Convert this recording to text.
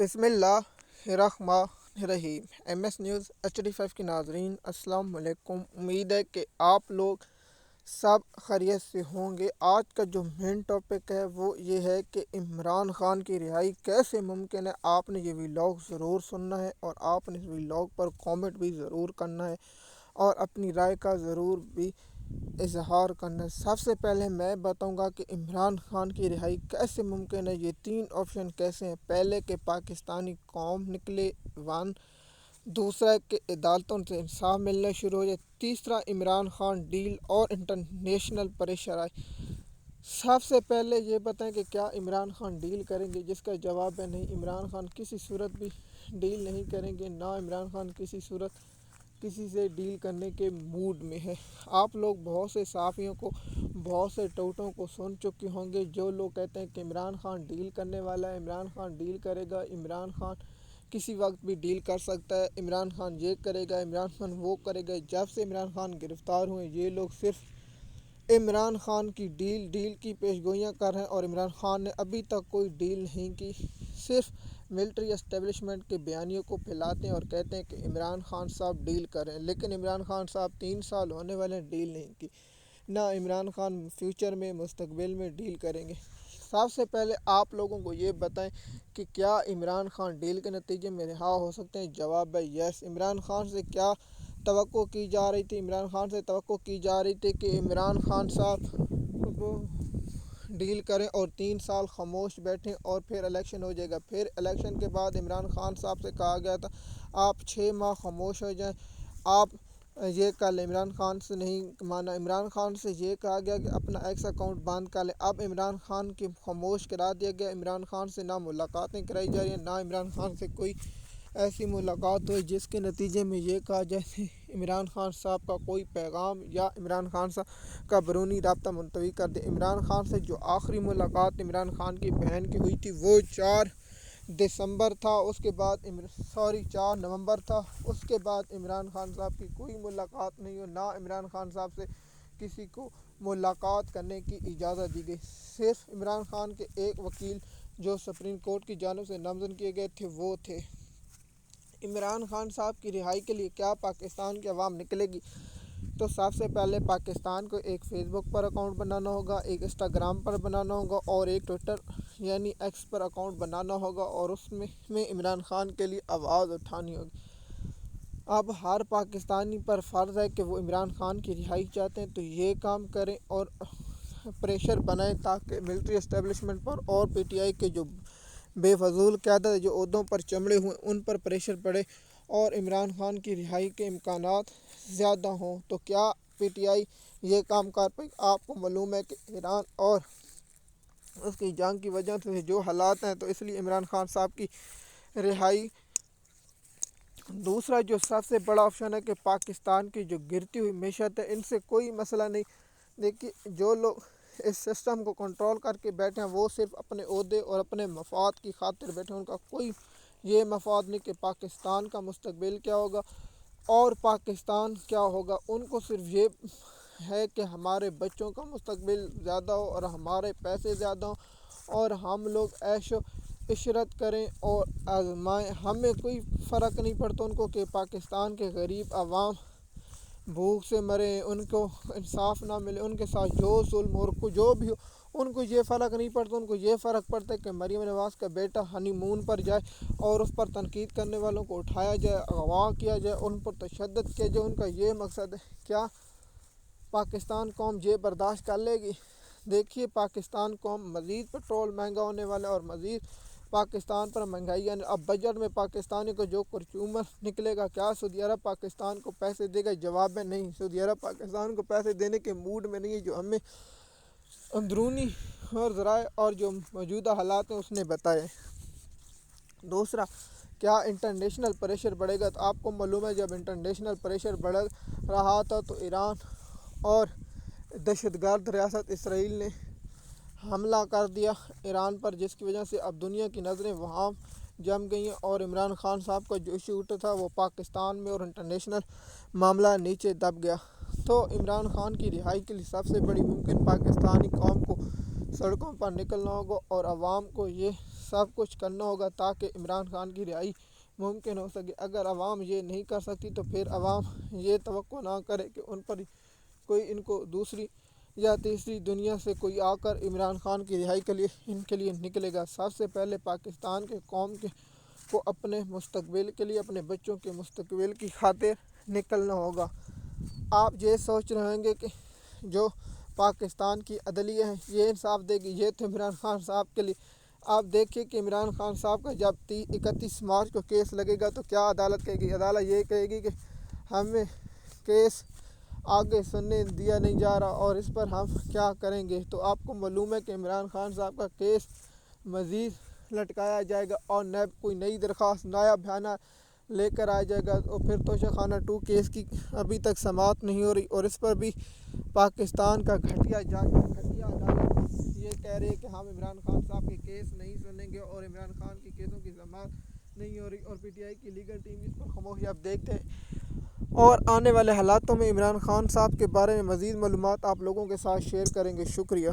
بسم اللہ الرحمن الرحیم۔ ایم ایس نیوز HD5 کے ناظرین السلام علیکم۔ امید ہے کہ آپ لوگ سب خیریت سے ہوں گے۔ آج کا جو مین ٹاپک ہے وہ یہ ہے کہ عمران خان کی رہائی کیسے ممکن ہے۔ آپ نے یہ ویلاگ ضرور سننا ہے اور آپ نے اس ویلاگ پر کامنٹ بھی ضرور کرنا ہے اور اپنی رائے کا ضرور بھی اظہار کرنا ہے۔ سب سے پہلے میں بتاؤں گا کہ عمران خان کی رہائی کیسے ممکن ہے۔ یہ 3 آپشن کیسے ہیں۔ پہلے کہ پاکستانی قوم نکلے، دوسرا کہ عدالتوں سے انصاف ملنا شروع ہو جائے، تیسرا عمران خان ڈیل اور انٹرنیشنل پریشر آئے۔ سب سے پہلے یہ بتائیں کہ کیا عمران خان ڈیل کریں گے، جس کا جواب ہے نہیں۔ عمران خان کسی صورت بھی ڈیل نہیں کریں گے، نہ عمران خان کسی صورت کسی سے ڈیل کرنے کے موڈ میں ہے۔ آپ لوگ بہت سے صحافیوں کو، بہت سے ٹوٹوں کو سن چکے ہوں گے جو لوگ کہتے ہیں کہ عمران خان ڈیل کرنے والا ہے، عمران خان ڈیل کرے گا، عمران خان کسی وقت بھی ڈیل کر سکتا ہے، عمران خان یہ کرے گا، عمران خان وہ کرے گا۔ جب سے عمران خان گرفتار ہوئے یہ لوگ صرف عمران خان کی ڈیل کی پیشگوئیاں کر رہے ہیں اور عمران خان نے ابھی تک کوئی ڈیل نہیں کی۔ صرف ملٹری اسٹیبلشمنٹ کے بیانیوں کو پھیلاتے ہیں اور کہتے ہیں کہ عمران خان صاحب ڈیل کریں، لیکن عمران خان صاحب 3 سال ہونے والے ڈیل نہیں کی، نہ عمران خان فیوچر میں مستقبل میں ڈیل کریں گے۔ سب سے پہلے آپ لوگوں کو یہ بتائیں کہ کیا عمران خان ڈیل کے نتیجے میں رہا ہو سکتے ہیں۔ جواب ہے یس۔ عمران خان سے کیا توقع کی جا رہی تھی؟ عمران خان سے توقع کی جا رہی تھی کہ عمران خان صاحب کو ڈیل کریں اور 3 سال خاموش بیٹھیں اور پھر الیکشن ہو جائے گا۔ پھر الیکشن کے بعد عمران خان صاحب سے کہا گیا تھا آپ 6 ماہ خاموش ہو جائیں، آپ یہ کر لیں۔ عمران خان سے نہیں مانا۔ عمران خان سے یہ کہا گیا کہ اپنا ایکس اکاؤنٹ بند کر لیں۔ اب عمران خان کی خاموش کرا دیا گیا۔ عمران خان سے نہ ملاقاتیں کرائی جا رہی ہیں، نہ عمران خان سے کوئی ایسی ملاقات ہوئی جس کے نتیجے میں یہ کہا جائے کہ عمران خان صاحب کا کوئی پیغام یا عمران خان صاحب کا بیرونی رابطہ ملتوی کر دے۔ عمران خان سے جو آخری ملاقات عمران خان کی بہن کی ہوئی تھی وہ 4 دسمبر تھا، اس کے بعد 4 نومبر تھا۔ اس کے بعد عمران خان صاحب کی کوئی ملاقات نہیں ہوئی، نہ عمران خان صاحب سے کسی کو ملاقات کرنے کی اجازت دی گئی۔ صرف عمران خان کے ایک وکیل جو سپریم کورٹ کی جانب سے نامزد کیے گئے تھے وہ تھے۔ عمران خان صاحب کی رہائی کے لیے کیا پاکستان کی عوام نکلے گی؟ تو سب سے پہلے پاکستان کو ایک فیس بک پر اکاؤنٹ بنانا ہوگا، ایک انسٹاگرام پر بنانا ہوگا اور ایک ٹویٹر یعنی ایکس پر اکاؤنٹ بنانا ہوگا اور اس میں عمران خان کے لیے آواز اٹھانی ہوگی۔ اب ہر پاکستانی پر فرض ہے کہ وہ عمران خان کی رہائی چاہتے ہیں تو یہ کام کریں اور پریشر بنائیں تاکہ ملٹری اسٹیبلشمنٹ پر اور PTI کے جو بے فضول قیادت جو عہدوں پر چمڑے ہوئے ان پر پریشر پڑے اور عمران خان کی رہائی کے امکانات زیادہ ہوں۔ تو کیا PTI یہ کام کر پائے؟ آپ کو معلوم ہے کہ ایران اور اس کی جنگ کی وجہ سے جو حالات ہیں تو اس لیے عمران خان صاحب کی رہائی۔ دوسرا جو سب سے بڑا آپشن ہے کہ پاکستان کی جو گرتی ہوئی معیشت ہے ان سے کوئی مسئلہ نہیں۔ دیکھیے جو لوگ اس سسٹم کو کنٹرول کر کے بیٹھے ہیں وہ صرف اپنے عہدے اور اپنے مفاد کی خاطر بیٹھے ہیں، ان کا کوئی یہ مفاد نہیں کہ پاکستان کا مستقبل کیا ہوگا اور پاکستان کیا ہوگا۔ ان کو صرف یہ ہے کہ ہمارے بچوں کا مستقبل زیادہ ہو اور ہمارے پیسے زیادہ ہوں اور ہم لوگ عیش و عشرت کریں اور آزمائیں۔ ہمیں کوئی فرق نہیں پڑتا ان کو کہ پاکستان کے غریب عوام بھوک سے مرے، ان کو انصاف نہ ملے، ان کے ساتھ جو ظلم اور جو بھی ہو ان کو یہ فرق نہیں پڑتا۔ ان کو یہ فرق پڑتا ہے کہ مریم نواز کا بیٹا ہنی مون پر جائے اور اس پر تنقید کرنے والوں کو اٹھایا جائے، اغوا کیا جائے، ان پر تشدد کیا جائے۔ ان کا یہ مقصد ہے۔ کیا پاکستان قوم یہ برداشت کر لے گی؟ دیکھیے پاکستان قوم مزید پٹرول مہنگا ہونے والا ہے اور مزید پاکستان پر مہنگائی ہے۔ اب بجٹ میں پاکستانی کو جو پرچومر نکلے گا، کیا سعودی عرب پاکستان کو پیسے دے گا؟ جواب میں نہیں، سعودی عرب پاکستان کو پیسے دینے کے موڈ میں نہیں ہے، جو ہمیں اندرونی اور ذرائع اور جو موجودہ حالات ہیں اس نے بتائے۔ دوسرا کیا انٹرنیشنل پریشر بڑھے گا؟ تو آپ کو معلوم ہے جب انٹرنیشنل پریشر بڑھ رہا تھا تو ایران اور دہشت گرد ریاست اسرائیل نے حملہ کر دیا ایران پر، جس کی وجہ سے اب دنیا کی نظریں وہاں جم گئی ہیں اور عمران خان صاحب کا جو ایشو اٹھا تھا وہ پاکستان میں اور انٹرنیشنل معاملہ نیچے دب گیا۔ تو عمران خان کی رہائی کے لیے سب سے بڑی ممکن پاکستانی قوم کو سڑکوں پر نکلنا ہوگا اور عوام کو یہ سب کچھ کرنا ہوگا تاکہ عمران خان کی رہائی ممکن ہو سکے۔ اگر عوام یہ نہیں کر سکتی تو پھر عوام یہ توقع نہ کرے کہ ان پر کوئی ان کو دوسری یا تیسری دنیا سے کوئی آ کر عمران خان کی رہائی کے لیے ان کے لیے نکلے گا۔ سب سے پہلے پاکستان کے قوم کو اپنے مستقبل کے لیے، اپنے بچوں کے مستقبل کی خاطر نکلنا ہوگا۔ آپ یہ سوچ رہے ہوں گے کہ جو پاکستان کی عدلیہ ہے یہ انصاف دے گی، یہ تو عمران خان صاحب کے لیے۔ آپ دیکھیے کہ عمران خان صاحب کا جب 31 مارچ کو کیس لگے گا تو کیا عدالت کہے گی؟ عدالت یہ کہے گی کہ ہمیں کیس آگے سننے دیا نہیں جا رہا اور اس پر ہم کیا کریں گے۔ تو آپ کو معلوم ہے کہ عمران خان صاحب کا کیس مزید لٹکایا جائے گا اور کوئی نئی درخواست، نیا بیانہ لے کر آیا جائے گا۔ اور پھر توشہ خانہ 2 کیس کی ابھی تک سماعت نہیں ہو رہی اور اس پر بھی پاکستان کا گھٹیا عدالت یہ کہہ رہی ہے کہ ہم عمران خان صاحب کے کیس نہیں سنیں گے اور عمران خان کی کیسوں کی سماعت نہیں ہو رہی، اور پی ٹی آئی کی لیگل ٹیم اس پر خاموشی اب دیکھتے ہیں اور آنے والے حالاتوں میں عمران خان صاحب کے بارے میں مزید معلومات آپ لوگوں کے ساتھ شیئر کریں گے۔ شکریہ۔